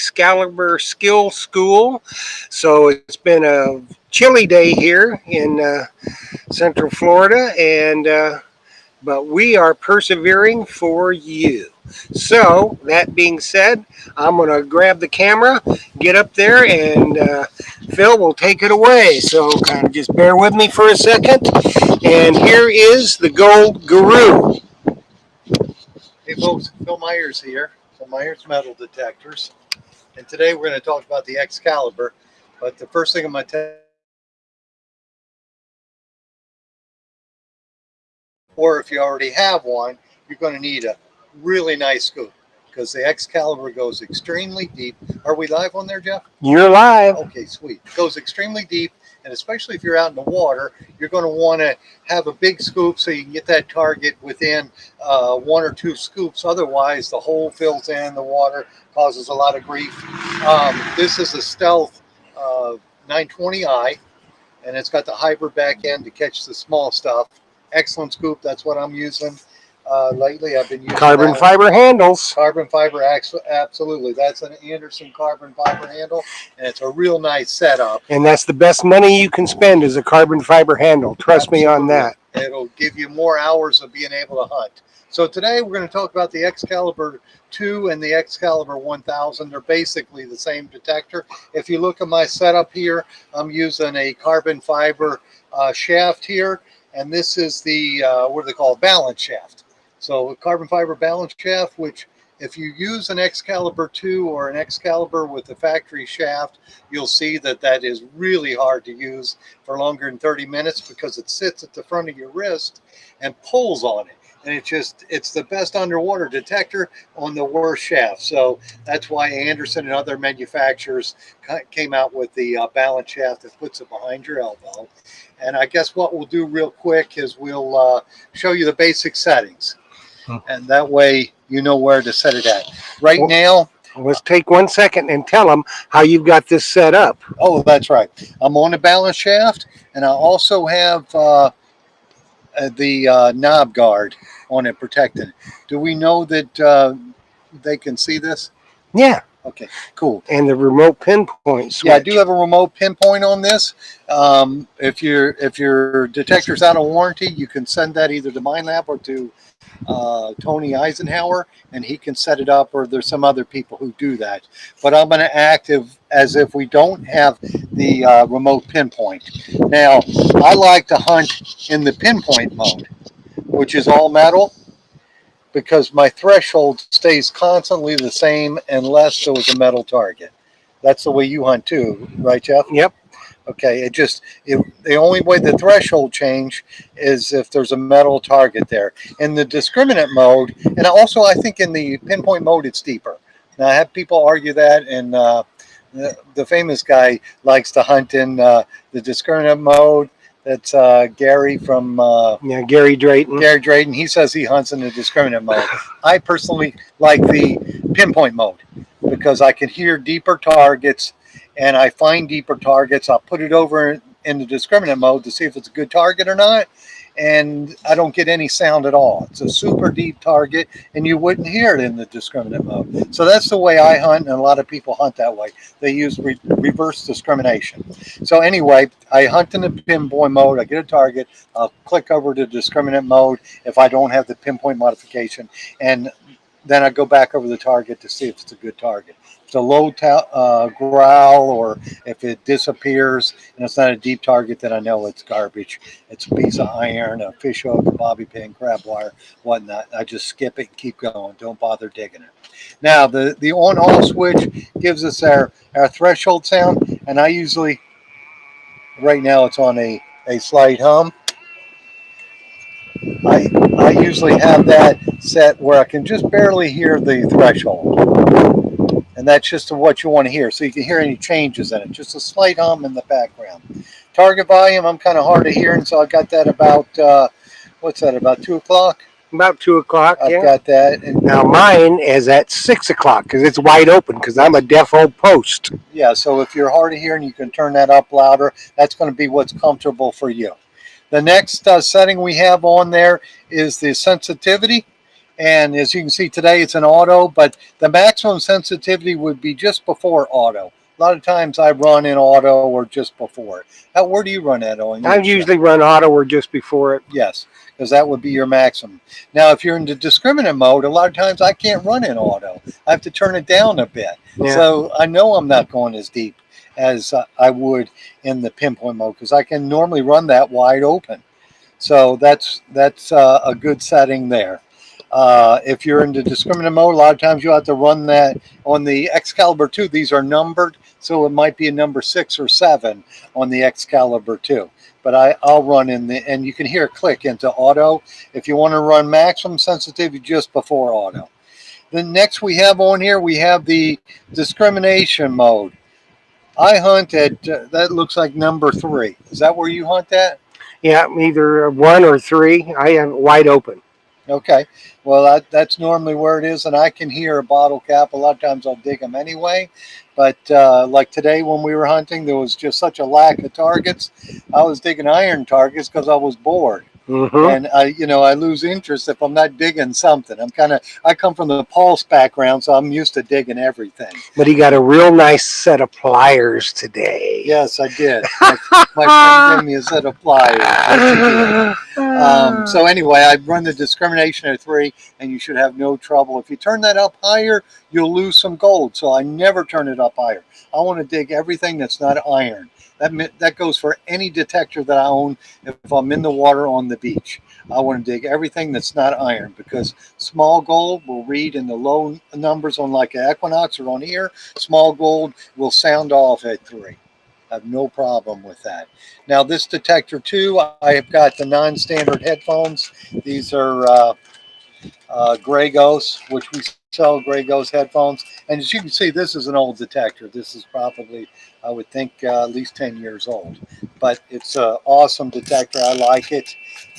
Excalibur Skill School. So it's been a chilly day here in Central Florida, and but we are persevering for you. So that being said, I'm going to grab the camera, get up there, and Phil will take it away. So kind of just bear with me for a second. And here is the Gold Guru. Hey folks, Phil Myers here from Myers Metal Detectors, and today we're going to talk about the Excalibur. But the first thing I'm going to tell you, or if you already have one, you're going to need a really nice scoop because the Excalibur goes extremely deep. Are we live on there, Jeff? You're live. Okay, sweet. It goes extremely deep, and especially if you're out in the water, you're going to want to have a big scoop so you can get that target within 1 or 2 scoops. Otherwise, the hole fills in, the water causes a lot of grief. This is a Stealth 920i, and it's got the hybrid back end to catch the small stuff. Excellent scoop. That's what I'm using. Lately, I've been using carbon fiber handles. Carbon fiber, absolutely. That's an Anderson carbon fiber handle, and it's a real nice setup. And that's the best money you can spend is a carbon fiber handle. Trust Absolutely. me on that. It'll give you more hours of being able to hunt. So today we're going to talk about the Excalibur 2 and the Excalibur 1000. They're basically the same detector. If you look at my setup here, I'm using a carbon fiber shaft here, and this is the, what do they call it, balance shaft. So a carbon fiber balance shaft, which if you use an Excalibur 2 or an Excalibur with the factory shaft, you'll see that that is really hard to use for longer than 30 minutes because it sits at the front of your wrist and pulls on it. And it's the best underwater detector on the worst shaft. So that's why Anderson and other manufacturers came out with the balance shaft that puts it behind your elbow. And I guess what we'll do real quick is we'll show you the basic settings. And that way you know where to set it at. Right now, let's take 1 second and tell them how you've got this set up. Oh, that's right. I'm on the balance shaft, and I also have the knob guard on it protecting it. Do we know that they can see this? Yeah. Okay, cool. And the remote pinpoint switch. Yeah, I do have a remote pinpoint on this. If your detector's out of warranty, you can send that either to Minelab or to Tony Eisenhower, and he can set it up, or there's some other people who do that. But I'm going to act as if we don't have the remote pinpoint. Now, I like to hunt in the pinpoint mode, which is all metal, because my threshold stays constantly the same unless there was a metal target. That's the way you hunt too, right, Jeff? Yep. Okay, the only way the threshold change is if there's a metal target there. In the discriminant mode, and also I think in the pinpoint mode it's deeper. Now I have people argue that, and the famous guy likes to hunt in the discriminant mode. That's Gary from Gary Drayton. Gary Drayton. He says he hunts in the discriminant mode. I personally like the pinpoint mode because I can hear deeper targets, and I find deeper targets. I'll put it over in the discriminant mode to see if it's a good target or not, and I don't get any sound at all. It's a super deep target, and you wouldn't hear it in the discriminant mode. So that's the way I hunt, and a lot of people hunt that way. They use reverse discrimination. So anyway, I hunt in the pinpoint mode. I get a target. I'll click over to discriminant mode if I don't have the pinpoint modification, and then I go back over the target to see if it's a good target. If it's a low growl, or if it disappears and it's not a deep target, then I know it's garbage. It's a piece of iron, a fish hook, a bobby pin, crab wire, whatnot. I just skip it and keep going. Don't bother digging it. Now, the on-off switch gives us our threshold sound, and I usually, right now it's on a slight hum. I usually have that set where I can just barely hear the threshold. And that's just what you want to hear. So you can hear any changes in it. Just a slight hum in the background. Target volume, I'm kind of hard of hearing, so I got that about, what's that, about 2 o'clock? About 2 o'clock, I've got that. And now mine is at 6 o'clock because it's wide open because I'm a deaf old post. Yeah, so if you're hard of hearing, you can turn that up louder. That's going to be what's comfortable for you. The next setting we have on there is the sensitivity. And as you can see today, it's an auto, but the maximum sensitivity would be just before auto. A lot of times I run in auto or just before. Where do you run that on I yours, Jeff? usually run auto or just before it. Yes, because that would be your maximum. Now, if you're in the discriminant mode, a lot of times I can't run in auto. I have to turn it down a bit. Yeah. So I know I'm not going as deep as I would in the pinpoint mode because I can normally run that wide open. So that's a good setting there. If you're into discriminant mode, a lot of times you have to run that on the Excalibur 2. These are numbered, so it might be a number 6 or 7 on the Excalibur 2. But I'll run in the, and you can hear it click into auto. If you want to run maximum sensitivity just before auto. Then next we have on here, we have the discrimination mode. I hunt at, that looks like number 3. Is that where you hunt at? Yeah, either 1 or 3. I have it wide open. Okay. Well, that's normally where it is, and I can hear a bottle cap. A lot of times I'll dig them anyway. But like today when we were hunting, there was just such a lack of targets. I was digging iron targets because I was bored. Hmm. And I lose interest if I'm not digging something. I come from the pulse background, so I'm used to digging everything. But he got a real nice set of pliers today. Yes, I did. My friend gave me a set of pliers. Yes, he did. So anyway, I run the discrimination at 3, and you should have no trouble. If you turn that up higher, you'll lose some gold. So I never turn it up higher. I want to dig everything that's not iron. That goes for any detector that I own. If I'm in the water on the beach, I want to dig everything that's not iron because small gold will read in the low numbers on like an Equinox or on here. Small gold will sound off at 3. I have no problem with that. Now this detector too, I have got the non-standard headphones. These are Grey Ghost, which we sell Grey Ghost headphones. And as you can see, this is an old detector. This is probably, I would think, at least 10 years old. But it's an awesome detector. I like it,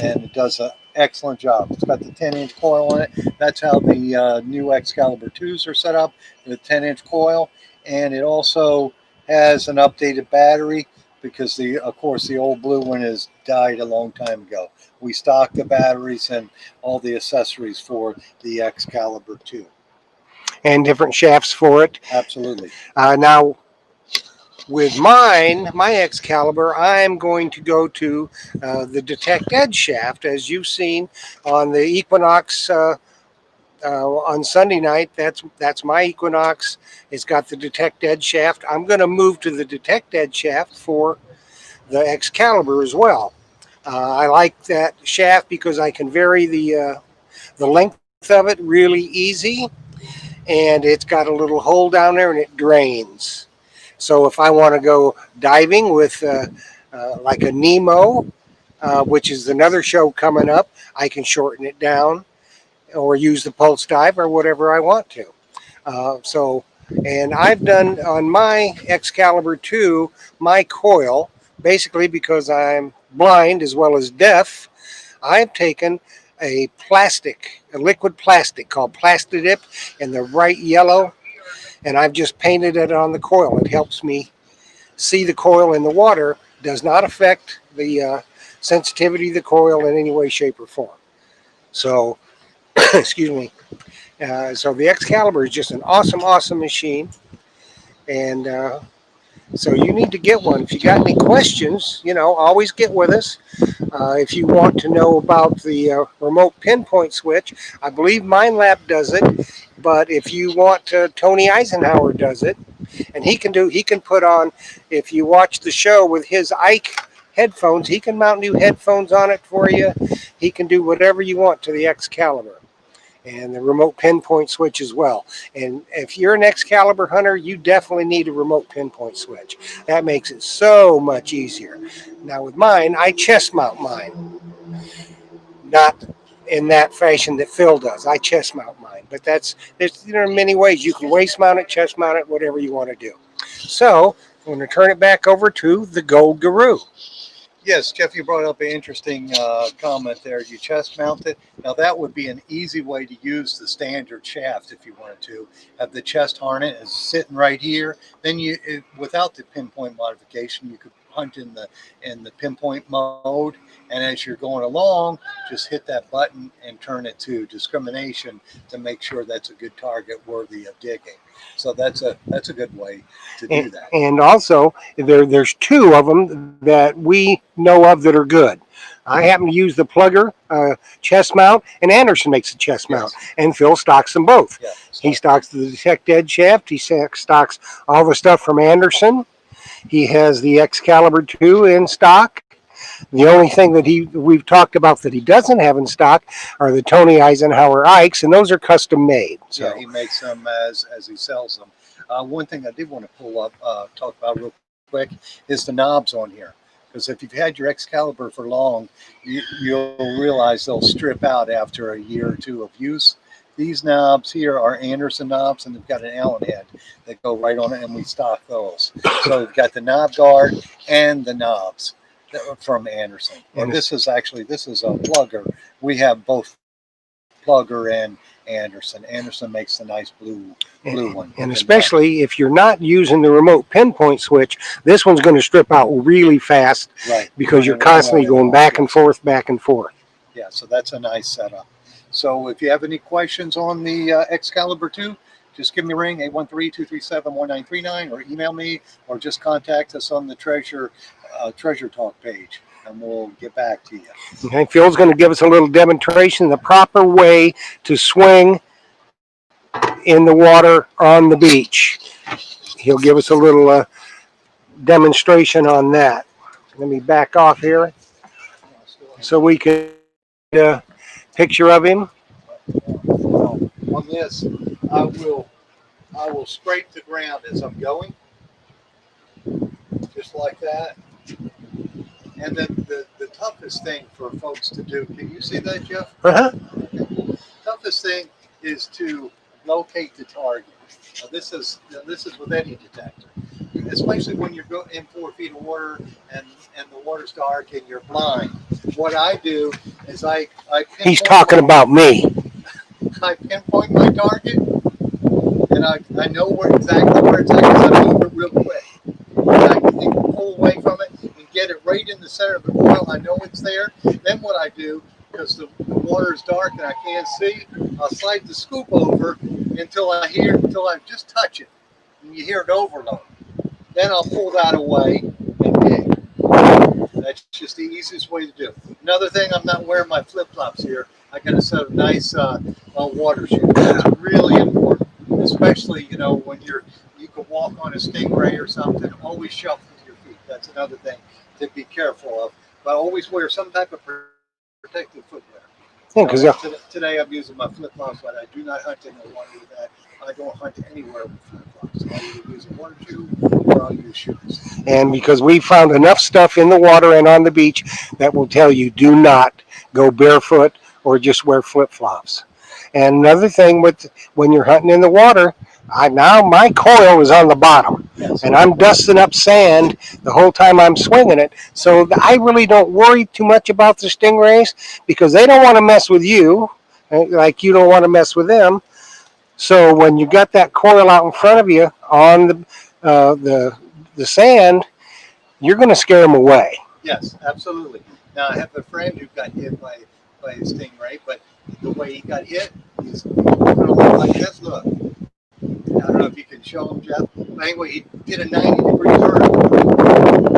and it does an excellent job. It's got the 10-inch coil on it. That's how the new Excalibur 2s are set up, the 10-inch coil. And it also has an updated battery because of course the old blue one has died a long time ago. We stock the batteries and all the accessories for the Excalibur 2. And different shafts for it. Absolutely. Now, with my Excalibur, I'm going to go to the Detect Edge shaft, as you've seen on the Equinox on Sunday night. That's my Equinox. It's got the Detect Edge shaft. I'm going to move to the Detect Edge shaft for the Excalibur as well. I like that shaft because I can vary the length of it really easy, and it's got a little hole down there and it drains. So if I want to go diving with like a Nemo, which is another show coming up, I can shorten it down or use the pulse dive or whatever I want to. And I've done on my Excalibur 2, my coil, basically because I'm blind as well as deaf, I've taken a liquid plastic called Plastidip in the bright yellow, and I've just painted it on the coil. It helps me see the coil in the water, does not affect the sensitivity of the coil in any way, shape, or form. So, excuse me. So the Excalibur is just an awesome, awesome machine, and so you need to get one. If you got any questions, always get with us. If you want to know about the remote pinpoint switch, I believe Minelab does it, but if you want Tony Eisenhower does it, and he can put on, if you watch the show with his Ike headphones, he can mount new headphones on it for you. He can do whatever you want to the Excalibur and the remote pinpoint switch as well. And if you're an Excalibur hunter, you definitely need a remote pinpoint switch. That makes it so much easier. Now with mine, I chest mount mine, not in that fashion that Phil does. I chest mount mine, but there are many ways you can waist mount it, chest mount it, whatever you want to do. So I'm going to turn it back over to the Gold Guru. Yes, Jeff, you brought up an interesting comment there. You chest mount it. Now, that would be an easy way to use the standard shaft if you wanted to. Have the chest harness is sitting right here. Then without the pinpoint modification, you could hunt in the pinpoint mode, and as you're going along, just hit that button and turn it to discrimination to make sure that's a good target worthy of digging. So that's a good way to do that. And also, there's two of them that we know of that are good. I happen to use the plugger chest mount, and Anderson makes a chest mount, Yes. and Phil stocks them both. Yeah. He stocks the Detect Edge shaft. He stocks all the stuff from Anderson. He has the Excalibur 2 in stock. The only thing that we've talked about that he doesn't have in stock are the Tony Eisenhower Ikes, and those are custom made. So. Yeah, he makes them as he sells them. One thing I did want to pull up, talk about real quick, is the knobs on here. Because if you've had your Excalibur for long, you'll realize they'll strip out after a year or two of use. These knobs here are Anderson knobs, and they've got an Allen head that go right on it, and we stock those. So we've got the knob guard and the knobs from Anderson. And this is a plugger. We have both plugger and Anderson. Anderson makes the nice blue one. And especially if you're not using the remote pinpoint switch, this one's going to strip out really fast, right? Because you're constantly going back and forth, back and forth. Yeah, so that's a nice setup. So if you have any questions on the Excalibur 2, just give me a ring, 813-237-1939, or email me, or just contact us on the Treasure Talk page, and we'll get back to you. Okay, Phil's going to give us a little demonstration, the proper way to swing in the water on the beach. He'll give us a little demonstration on that. Let me back off here so we can get a picture of him. On this, I will scrape the ground as I'm going, just like that. And then the toughest thing for folks to do, can you see that, Jeff? Uh-huh. Okay. Toughest thing is to locate the target. Now this is with any detector, especially when you're in 4 feet of water and the water's dark and you're blind. What I do is I He's talking about me. I pinpoint my target, and I know exactly where it's at because I move it real quick. And I can pull away from it and get it right in the center of the coil. I know it's there. Then what I do, because the water is dark and I can't see, I'll slide the scoop over until I just touch it, and you hear it overload. Then I'll pull that away and dig. That's just the easiest way to do. Another thing, I'm not wearing my flip-flops here. I got a set of nice water shoes. That's really important, especially when you can walk on a stingray or something. Always shuffle your feet. That's another thing to be careful of. But always wear some type of protective footwear. Yeah, today I'm using my flip-flops, but I do not hunt in the water with that. I don't hunt anywhere with flip-flops. I'll either use a water shoe or I'll use shoes. And because we found enough stuff in the water and on the beach that will tell you do not go barefoot or just wear flip-flops. And another thing when you're hunting in the water, now my coil is on the bottom, Yes. and I'm dusting up sand the whole time I'm swinging it. So I really don't worry too much about the stingrays because they don't want to mess with you, like you don't want to mess with them. So when you got that coil out in front of you on the sand, you're going to scare them away. Yes, absolutely. Now I have a friend who got hit by a stingray, but the way he got hit, he's going to look like this. Look. I don't know if you can show him, Jeff. But anyway, he did a 90-degree turn,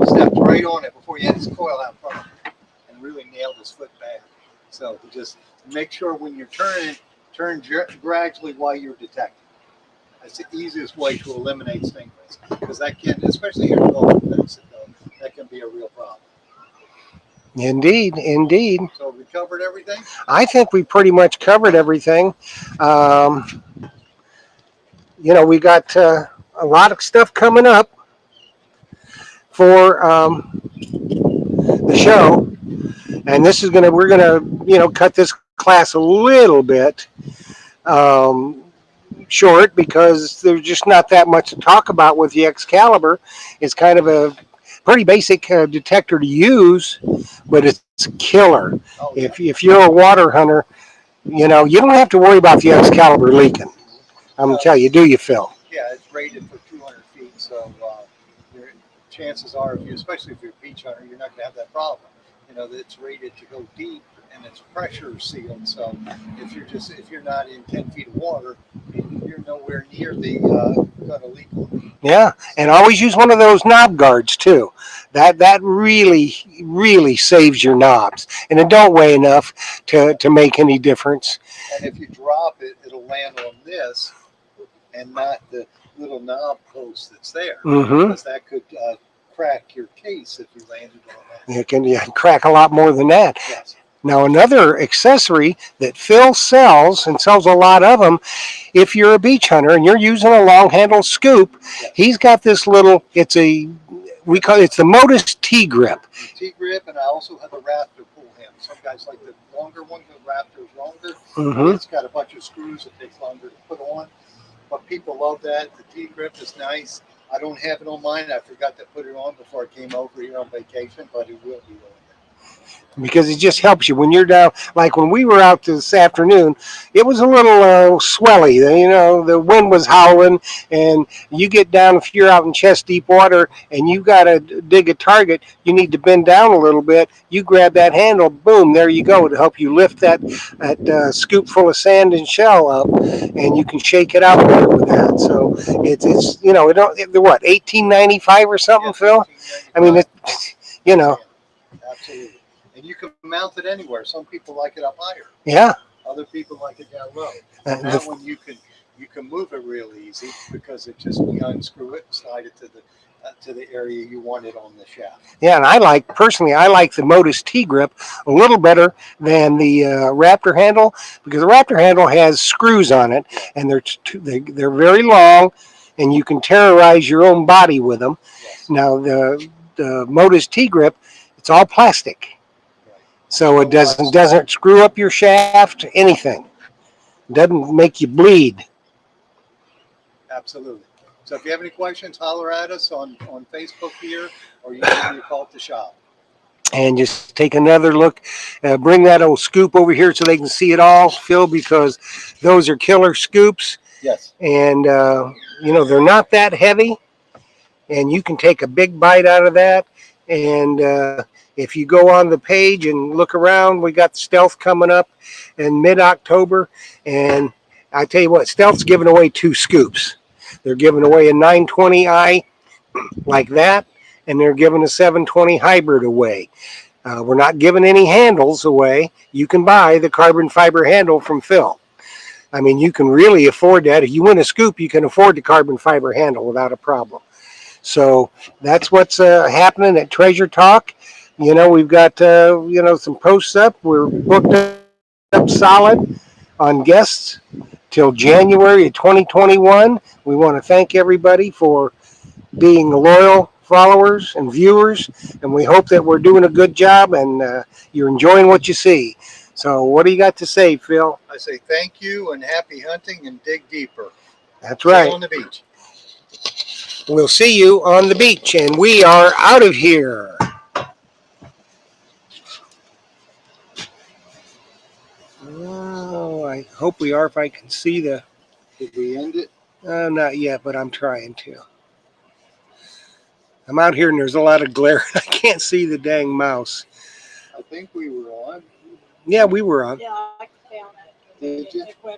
stepped right on it before he had his coil out in front of him, and really nailed his foot back. So just make sure when you're turning, turn gradually while you're detecting. That's the easiest way to eliminate stingrays, because that can, especially here in Gulf of Mexico, that can be a real problem. Indeed, indeed. So we covered everything? I think we pretty much covered everything. We got a lot of stuff coming up for the show, and we're gonna cut this class a little bit short because there's just not that much to talk about with the Excalibur. It's kind of a pretty basic detector to use, but it's a killer. Oh, yeah. If you're a water hunter, you don't have to worry about the Excalibur leaking. I'm gonna tell you, do you, Phil? Yeah, it's rated for 200 feet, so chances are, if you, especially if you're a beach hunter, you're not going to have that problem. You know, that it's rated to go deep and it's pressure sealed. So if you're not in 10 feet of water, you're nowhere near the going to leak. Yeah, and always use one of those knob guards too. That really saves your knobs, and it don't weigh enough to make any difference. And if you drop it, it'll land on this and not the little knob post that's there, Mm-hmm. because that could crack your case if you landed on that. You can crack a lot more than that. Yes. Now, another accessory that Phil sells, and sells a lot of them, if you're a beach hunter and you're using a long handle scoop, Yes. he's got this little. It's the Modus T grip. T grip, and I also have a Raptor pull handle. Some guys like the longer one, the Raptor is longer. Mm-hmm. It's got a bunch of screws. It takes longer to put on, but people love that. The T grip is nice. I don't have it on mine. I forgot to put it on before I came over here on vacation, but it will be on there. Because it just helps you when you're down. Like when we were out this afternoon, it was a little swelly. You know, the wind was howling, and you get down, if you're out in chest deep water and you got to dig a target, you need to bend down a little bit. You grab that handle, boom, there you go, to help you lift that scoop full of sand and shell up, and you can shake it out better with that. So it's you know, they're what, $18.95 or something, Yeah, Phil? I mean, you know. Absolutely. And you can mount it anywhere. Some people like it up higher. Yeah. Other people like it down low. And that one you can move it real easy, because it just, you unscrew it and slide it to the area you want it on the shaft. Yeah, and I like the Modus T grip a little better than the Raptor handle, because the Raptor handle has screws on it, and they're very long, and you can terrorize your own body with them. Yes. Now the Modus T grip, it's all plastic. So it doesn't screw up your shaft, anything. It doesn't make you bleed. Absolutely. So if you have any questions, holler at us on Facebook here, or you can give me a call at the shop. And just take another look. Bring that old scoop over here so they can see it all, Phil, because those are killer scoops. Yes. And, they're not that heavy, and you can take a big bite out of that. And if you go on the page and look around, we got Stealth coming up in mid-October. And I tell you what, Stealth's giving away 2 scoops. They're giving away a 920i like that, and they're giving a 720 hybrid away. We're not giving any handles away. You can buy the carbon fiber handle from Phil. I mean, you can really afford that. If you win a scoop, you can afford the carbon fiber handle without a problem. So that's what's happening at Treasure Talk. You know, we've got, some posts up. We're booked up solid on guests till January of 2021. We want to thank everybody for being loyal followers and viewers, and we hope that we're doing a good job and you're enjoying what you see. So what do you got to say, Phil? I say thank you and happy hunting, and dig deeper. That's right. Stay on the beach. We'll see you on the beach, and we are out of here. Oh, I hope we are, if I can see the... Did we end it? Not yet, but I'm trying to. I'm out here and there's a lot of glare. I can't see the dang mouse. I think we were on. Yeah, we were on. Yeah, I found it. Did you? It went